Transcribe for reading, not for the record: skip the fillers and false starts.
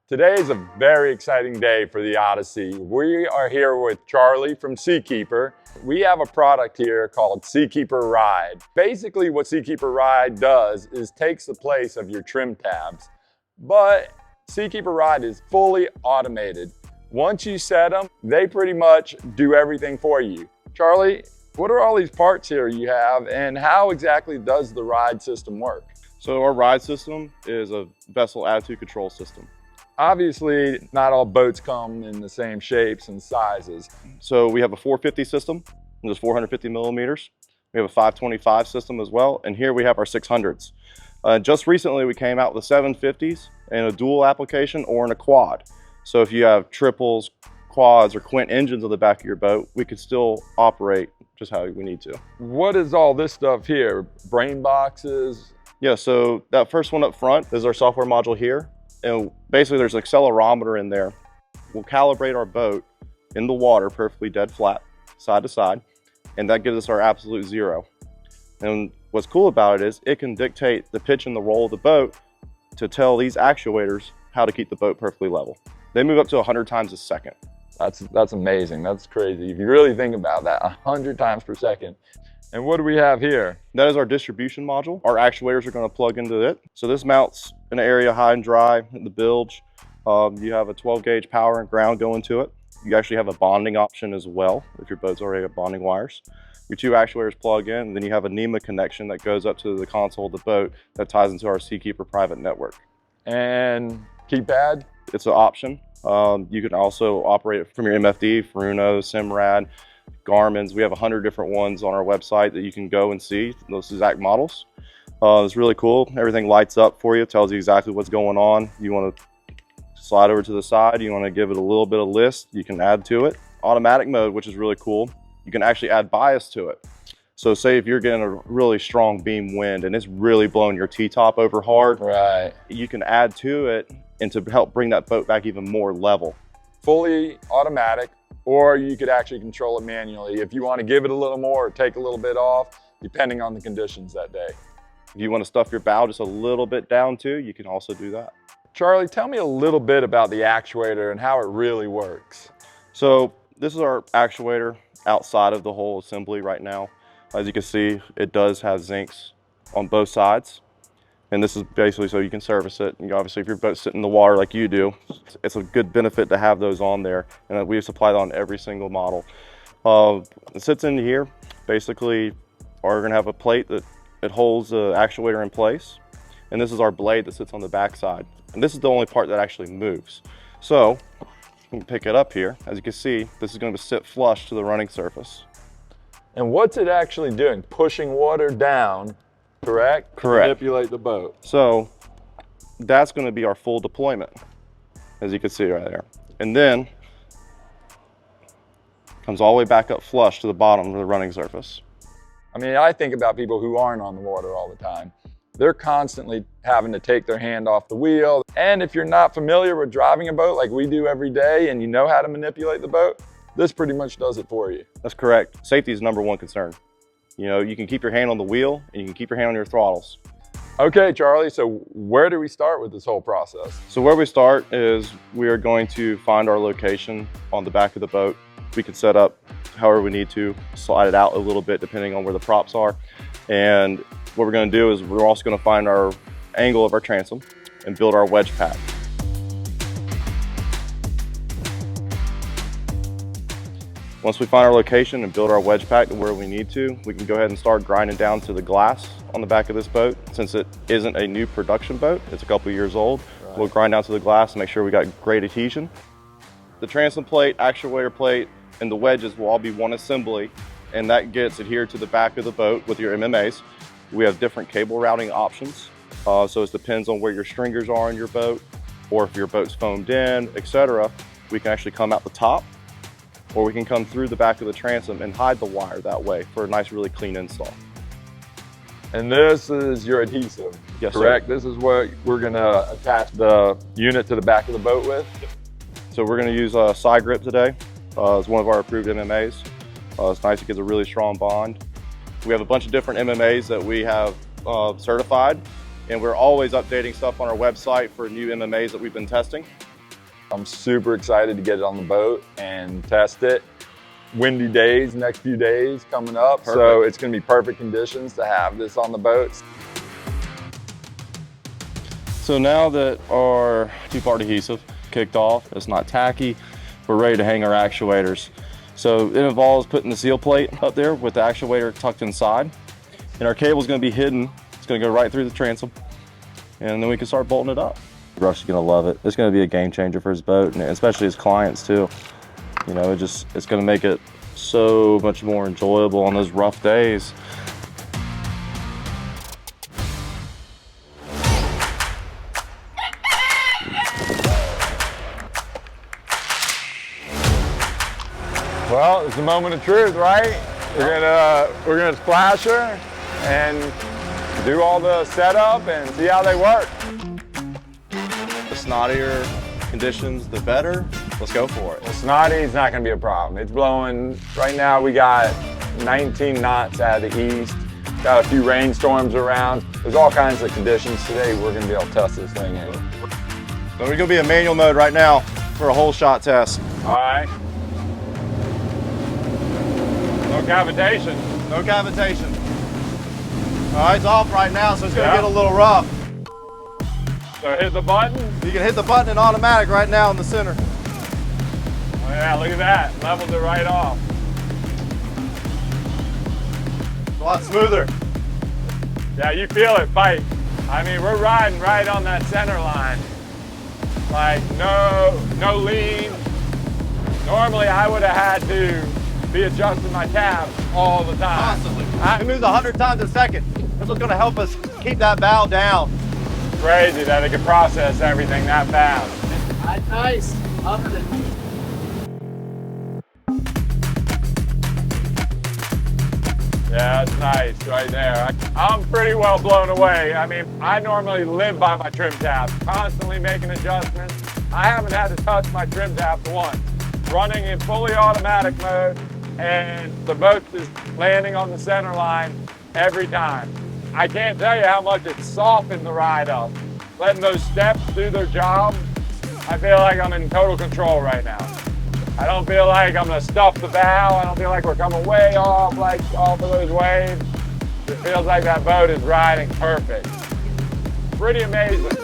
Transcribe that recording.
Today is a very exciting day for the Odyssey. We are here with Charlie from Seakeeper. We have a product here called Seakeeper RIDE. Basically what Seakeeper RIDE does is takes the place of your trim tabs, but Seakeeper RIDE is fully automated. Once you set them, they pretty much do everything for you. Charlie, what are all these parts here you have, and how exactly does the RIDE system work? So our RIDE system is a vessel attitude control system. Obviously, not all boats come in the same shapes and sizes. So we have a 450 system, which is 450 millimeters. We have a 525 system as well, and here we have our 600s. Just recently, we came out with the 750s in a dual application or in a quad. So if you have triples, quads, or quint engines on the back of your boat, we could still operate just how we need to. What is all this stuff here? Brain boxes? Yeah, so that first one up front is our software module here. And basically there's an accelerometer in there. We'll calibrate our boat in the water perfectly dead flat, side to side, and that gives us our absolute zero. And what's cool about it is it can dictate the pitch and the roll of the boat to tell these actuators how to keep the boat perfectly level. They move up to 100 times a second. That's amazing. That's crazy. If you really think about that, 100 times per second. And what do we have here? That is our distribution module. Our actuators are going to plug into it. So this mounts in an area high and dry in the bilge. You have a 12 gauge power and ground going to it. You actually have a bonding option as well if your boat's already got bonding wires. Your two actuators plug in, and then you have a NEMA connection that goes up to the console of the boat that ties into our Seakeeper private network. And keypad? It's an option. You can also operate it from your MFD, Furuno, Simrad, Garmin's. We have 100 different ones on our website that you can go and see those exact models. It's really cool. Everything lights up for you, tells you exactly what's going on. You want to slide over to the side, you want to give it a little bit of list, you can add to it. Automatic mode, which is really cool. You can actually add bias to it. So say if you're getting a really strong beam wind and it's really blowing your T-top over hard, right, you can add to it and to help bring that boat back even more level. Fully automatic, or you could actually control it manually if you want to give it a little more or take a little bit off, depending on the conditions that day. If you want to stuff your bow just a little bit down too, you can also do that. Charlie, tell me a little bit about the actuator and how it really works. So this is our actuator outside of the whole assembly right now. As you can see, it does have zincs on both sides. And this is basically so you can service it. And obviously if your boat's sitting in the water like you do, it's a good benefit to have those on there. And we supply that on every single model. It sits in here. Basically, we're gonna have a plate that it holds the actuator in place. And this is our blade that sits on the back side. And this is the only part that actually moves. So, you can pick it up here. As you can see, this is going to sit flush to the running surface. And what's it actually doing? Pushing water down, correct? Correct. To manipulate the boat. So that's going to be our full deployment, as you can see right there. And then comes all the way back up flush to the bottom of the running surface. I mean, I think about people who aren't on the water all the time. They're constantly having to take their hand off the wheel. And if you're not familiar with driving a boat like we do every day and you know how to manipulate the boat, this pretty much does it for you. That's correct. Safety is #1 concern. You know, you can keep your hand on the wheel and you can keep your hand on your throttles. Okay, Charlie, so where do we start with this whole process? So where we start is we are going to find our location on the back of the boat. We can set up however we need to, slide it out a little bit depending on where the props are. And what we're going to do is we're also going to find our angle of our transom and build our wedge pack. Once we find our location and build our wedge pack to where we need to, we can go ahead and start grinding down to the glass on the back of this boat. Since it isn't a new production boat, it's a couple years old, right, we'll grind down to the glass and make sure we got great adhesion. The transom plate, actuator plate, and the wedges will all be one assembly, and that gets adhered to the back of the boat with your MMAs. We have different cable routing options, so it depends on where your stringers are in your boat, or if your boat's foamed in, etc. We can actually come out the top, or we can come through the back of the transom and hide the wire that way for a nice, really clean install. And this is your adhesive, yes, correct? Sir. This is what we're gonna attach the unit to the back of the boat with? So we're gonna use a side grip today. It's one of our approved MMAs. It's nice, it gives a really strong bond. We have a bunch of different MMAs that we have certified, and we're always updating stuff on our website for new MMAs that we've been testing. I'm super excited to get it on the boat and test it. Windy days, next few days coming up. Perfect. So it's gonna be perfect conditions to have this on the boat. So now that our two-part adhesive kicked off, it's not tacky, we're ready to hang our actuators. So it involves putting the seal plate up there with the actuator tucked inside. And our cable is going to be hidden. It's going to go right through the transom. And then we can start bolting it up. Russ is going to love it. It's going to be a game changer for his boat, and especially his clients too. You know, it's going to make it so much more enjoyable on those rough days. Well, it's the moment of truth, right? We're gonna splash her and do all the setup and see how they work. The snottier conditions, the better. Let's go for it. Well, snotty is not gonna be a problem. It's blowing, right now we got 19 knots out of the east. Got a few rainstorms around. There's all kinds of conditions today. We're gonna be able to test this thing in. So we're gonna be in manual mode right now for a whole shot test. All right. No cavitation. No cavitation. All right, it's off right now, so it's gonna get a little rough. So hit the button. You can hit the button in automatic right now in the center. Oh yeah, look at that. Leveled it right off. It's a lot smoother. Yeah, you feel it fight. I mean, we're riding right on that center line. Like no lean. Normally I would have had to be adjusting my tabs all the time. Constantly. It moves 100 times a second. This is going to help us keep that bow down. Crazy that it can process everything that fast. Nice. Loving it. Yeah, it's nice right there. I'm pretty well blown away. I mean, I normally live by my trim tabs, constantly making adjustments. I haven't had to touch my trim tabs once. Running in fully automatic mode, and the boat is landing on the center line every time. I can't tell you how much it softened the ride up. Letting those steps do their job, I feel like I'm in total control right now. I don't feel like I'm gonna stuff the bow. I don't feel like we're coming way off, like off of those waves. It feels like that boat is riding perfect. Pretty amazing.